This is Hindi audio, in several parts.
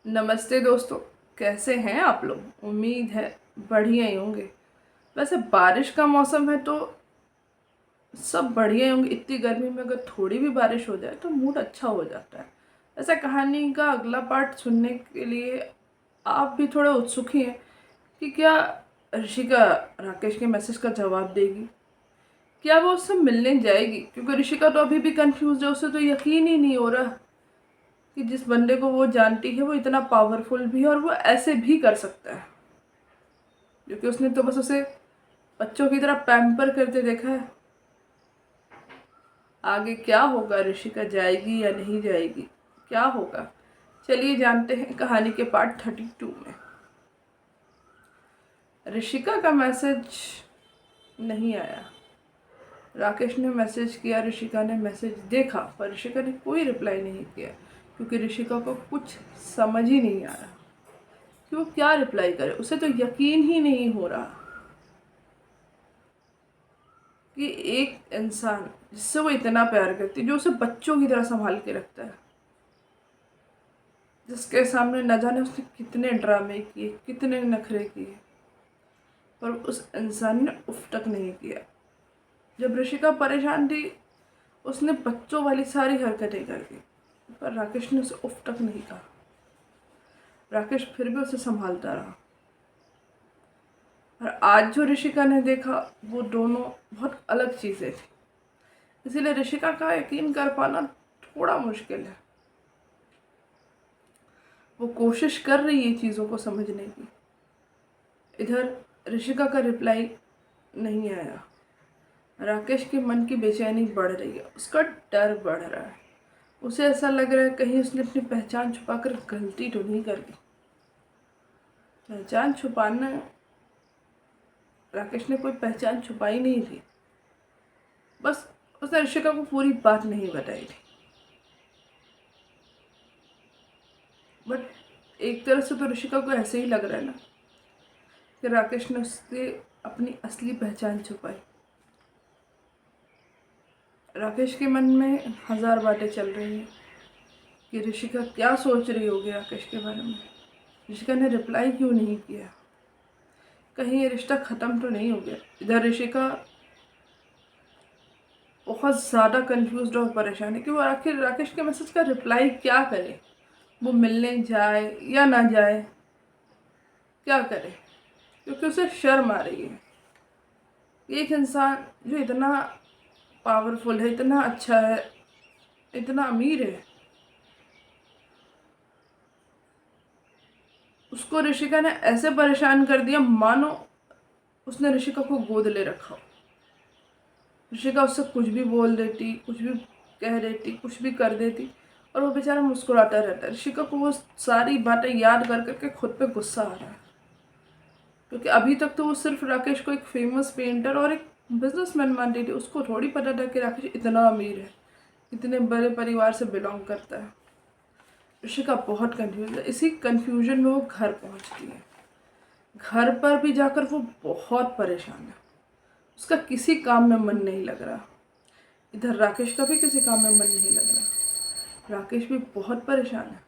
नमस्ते दोस्तों। कैसे हैं आप लोग? उम्मीद है बढ़िया ही होंगे। वैसे बारिश का मौसम है तो सब बढ़िया ही होंगे। इतनी गर्मी में अगर थोड़ी भी बारिश हो जाए तो मूड अच्छा हो जाता है। ऐसा कहानी का अगला पार्ट सुनने के लिए आप भी थोड़े उत्सुक ही हैं कि क्या ऋषिका राकेश के मैसेज का जवाब देगी, क्या वो उससे मिलने जाएगी? क्योंकि ऋषिका तो अभी भी कंफ्यूज है, उसे तो यकीन ही नहीं हो रहा कि जिस बंदे को वो जानती है वो इतना पावरफुल भी है और वो ऐसे भी कर सकता है। क्योंकि उसने तो बस उसे बच्चों की तरह पैम्पर करते देखा है। आगे क्या होगा? ऋषिका जाएगी या नहीं जाएगी? क्या होगा? चलिए जानते हैं कहानी के पार्ट 32 में। ऋषिका का मैसेज नहीं आया। राकेश ने मैसेज किया, ऋषिका ने मैसेज देखा, पर ऋषिका ने कोई रिप्लाई नहीं किया क्योंकि ऋषिका को कुछ समझ ही नहीं आ रहा कि वो क्या रिप्लाई करे। उसे तो यकीन ही नहीं हो रहा कि एक इंसान जिससे वो इतना प्यार करती है, जो उसे बच्चों की तरह संभाल के रखता है, जिसके सामने न जाने उसने कितने ड्रामे किए, कितने नखरे किए, पर उस इंसान ने उफ तक नहीं किया। जब ऋषिका परेशान थी उसने बच्चों वाली सारी हरकतें कर दी, पर राकेश ने उसे उफ तक नहीं कहा। राकेश फिर भी उसे संभालता रहा। और आज जो ऋषिका ने देखा वो दोनों बहुत अलग चीज़ें थी। इसीलिए ऋषिका का यकीन कर पाना थोड़ा मुश्किल है। वो कोशिश कर रही है चीज़ों को समझने की। इधर ऋषिका का रिप्लाई नहीं आया। राकेश के मन की बेचैनी बढ़ रही है, उसका डर बढ़ रहा है। उसे ऐसा लग रहा है कहीं उसने अपनी पहचान छुपाकर गलती तो नहीं कर दी। पहचान छुपाना, राकेश ने कोई पहचान छुपाई नहीं थी, बस उसने ऋषिका को पूरी बात नहीं बताई थी। बट एक तरह से तो ऋषिका को ऐसे ही लग रहा है ना कि राकेश ने उससे अपनी असली पहचान छुपाई। राकेश के मन में हजार बातें चल रही हैं कि ऋषिका क्या सोच रही होगी राकेश के बारे में। ऋषिका ने रिप्लाई क्यों नहीं किया? कहीं ये रिश्ता ख़त्म तो नहीं हो गया? इधर ऋषिका बहुत ज़्यादा कंफ्यूज और परेशान है कि वो आखिर राकेश के मैसेज का रिप्लाई क्या करे। वो मिलने जाए या ना जाए, क्या करे? क्योंकि उसे शर्म आ रही है। एक इंसान जो इतना पावरफुल है, इतना अच्छा है, इतना अमीर है, उसको ऋषिका ने ऐसे परेशान कर दिया मानो उसने ऋषिका को गोद ले रखा हो। ऋषिका उससे कुछ भी बोल देती, कुछ भी कह देती, कुछ भी कर देती और वो बेचारा मुस्कुराता रहता है। ऋषिका को वो सारी बातें याद कर करके खुद पे गुस्सा आ रहा है। क्योंकि अभी तक तो वो सिर्फ राकेश को एक फेमस पेंटर और एक बिजनेसमैन मानती थी। उसको थोड़ी पता था कि राकेश इतना अमीर है, इतने बड़े परिवार से बिलोंग करता है। ऋषिका बहुत कंफ्यूज है। इसी कंफ्यूजन में वो घर पहुंचती है। घर पर भी जाकर वो बहुत परेशान है। उसका किसी काम में मन नहीं लग रहा। इधर राकेश का भी किसी काम में मन नहीं लग रहा। राकेश भी बहुत परेशान है।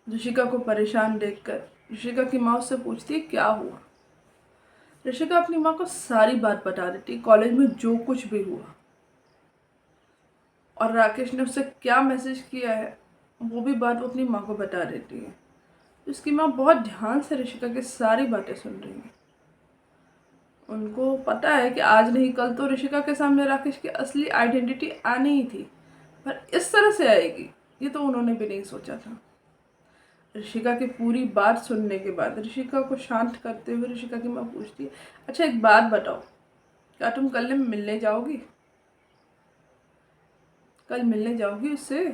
ऋषिका को परेशान देखकर ऋषिका की माँ उससे पूछती है क्या हुआ। ऋषिका अपनी माँ को सारी बात बता देती, कॉलेज में जो कुछ भी हुआ और राकेश ने उससे क्या मैसेज किया है वो भी बात वो अपनी माँ को बता देती है। उसकी माँ बहुत ध्यान से ऋषिका की सारी बातें सुन रही है। उनको पता है कि आज नहीं कल तो ऋषिका के सामने राकेश की असली आइडेंटिटी आनी ही थी, पर इस तरह से आएगी ये तो उन्होंने भी नहीं सोचा था। ऋषिका की पूरी बात सुनने के बाद ऋषिका को शांत करते हुए ऋषिका की माँ पूछती है, अच्छा एक बात बताओ, क्या तुम कल मिलने जाओगी? कल मिलने जाओगी उससे?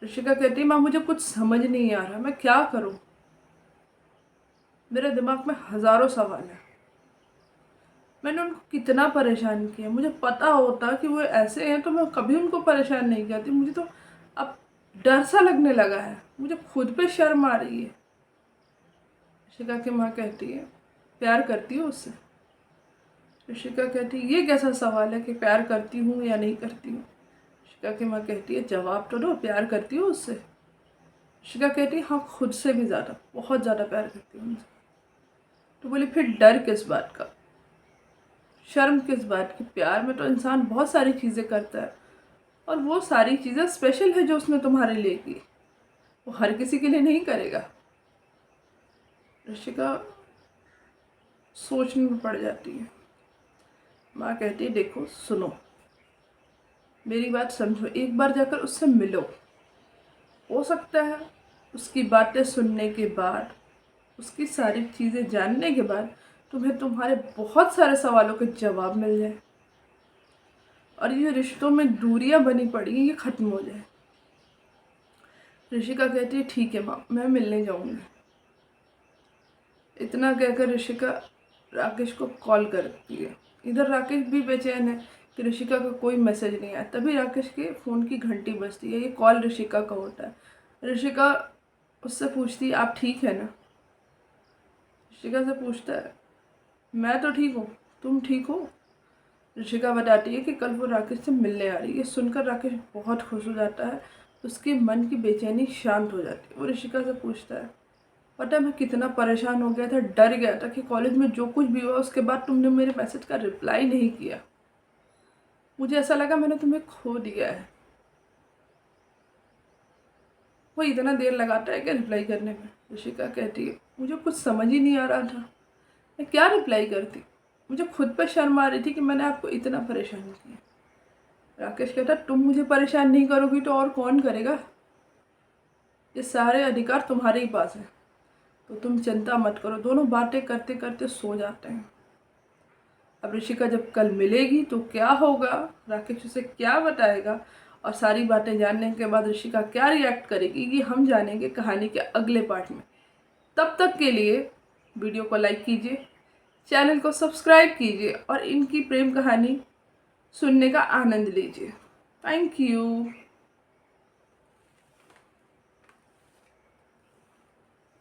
ऋषिका कहती है, माँ मुझे कुछ समझ नहीं आ रहा, मैं क्या करूँ? मेरे दिमाग में हजारों सवाल हैं। मैंने उनको कितना परेशान किया। मुझे पता होता कि वो ऐसे हैं तो मैं कभी उनको परेशान नहीं करती। मुझे तो अब डर सा लगने लगा है, मुझे खुद पे शर्म आ रही है। ऋषिका की माँ कहती है, प्यार करती हो उससे? ऋषिका कहती है, ये कैसा सवाल है कि प्यार करती हूँ या नहीं करती हूँ? ऋषिका की माँ कहती है जवाब तो दो, प्यार करती हो उससे? ऋषिका कहती है हाँ, खुद से भी ज़्यादा, बहुत ज़्यादा प्यार करती हूँ उनसे। तो बोली फिर डर किस बात का, शर्म किस बात की? प्यार में तो इंसान बहुत सारी चीज़ें करता है, और वो सारी चीज़ें स्पेशल है जो उसने तुम्हारे लिए की, वो हर किसी के लिए नहीं करेगा। ऋषिका सोचने में पड़ जाती है। माँ कहती है देखो सुनो, मेरी बात समझो, एक बार जाकर उससे मिलो। हो सकता है उसकी बातें सुनने के बाद, उसकी सारी चीज़ें जानने के बाद तुम्हें तुम्हारे बहुत सारे सवालों के जवाब मिल जाए, और ये रिश्तों में दूरियां बनी पड़ी हैं ये ख़त्म हो जाए। ऋषिका कहती है ठीक है माँ, मैं मिलने जाऊँगी। इतना कहकर ऋषिका राकेश को कॉल करती है। इधर राकेश भी बेचैन है कि ऋषिका का कोई मैसेज नहीं आया। तभी राकेश के फ़ोन की घंटी बजती है। ये कॉल ऋषिका का होता है। ऋषिका उससे पूछती है आप ठीक है ना? ऋषिका से पूछता है मैं तो ठीक हूँ, तुम ठीक हो? ऋषिका बताती है कि कल वो राकेश से मिलने आ रही है। ये सुनकर राकेश बहुत खुश हो जाता है, उसके मन की बेचैनी शांत हो जाती है। वो ऋषिका से पूछता है पता है मैं कितना परेशान हो गया था, डर गया था कि कॉलेज में जो कुछ भी हुआ उसके बाद तुमने मेरे मैसेज का रिप्लाई नहीं किया। मुझे ऐसा लगा मैंने तुम्हें खो दिया है। वो इतना देर लगाता है क्या रिप्लाई करने में? ऋषिका कहती है मुझे कुछ समझ ही नहीं आ रहा था मैं क्या रिप्लाई करती। मुझे खुद पर शर्म आ रही थी कि मैंने आपको इतना परेशान किया। राकेश कहता तुम मुझे परेशान नहीं करोगी तो और कौन करेगा? ये सारे अधिकार तुम्हारे ही पास है, तो तुम चिंता मत करो। दोनों बातें करते करते सो जाते हैं। अब ऋषिका जब कल मिलेगी तो क्या होगा, राकेश उसे क्या बताएगा, और सारी बातें जानने के बाद ऋषिका क्या रिएक्ट करेगी, ये हम जानेंगे कहानी के अगले पार्ट में। तब तक के लिए वीडियो को लाइक कीजिए, चैनल को सब्सक्राइब कीजिए और इनकी प्रेम कहानी सुनने का आनंद लीजिए। Thank you.